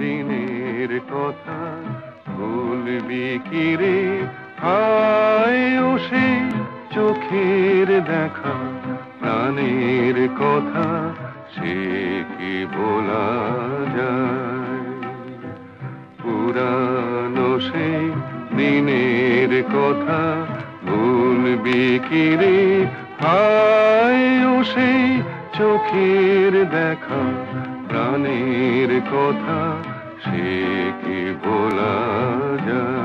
দিনের কথা ভুলবি কি রে? হায় ও সেই চোখের দেখা, প্রাণের কথা সে কি ভোলা যায়? পুরানো সেই দিনের কথা ভুলবি কি রে? হায় ও সেই চোখের দেখা, প্রাণের কথা সে কি ভোলা যায়?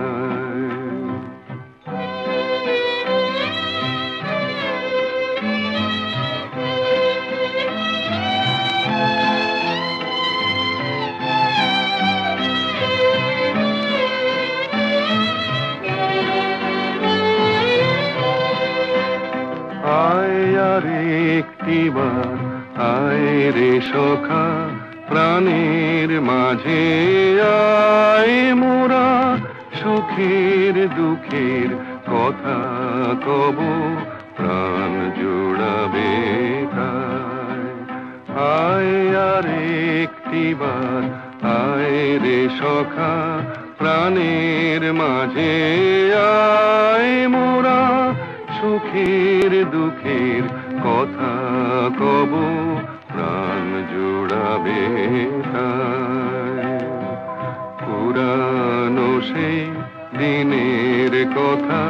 আয় আর একটিবার আয় রে সখা, প্রাণের মাঝে আয় মোরা সুখের দুঃখের কথা কব, প্রাণ জোড়াবে তাই। আয় আর একটিবার আয় রে সখা, প্রাণের মাঝে আয় মোরা সুখের দুঃখের কথা কব, প্রাণ জোড়াবে তাই। পুরানো সেই দিনের কথা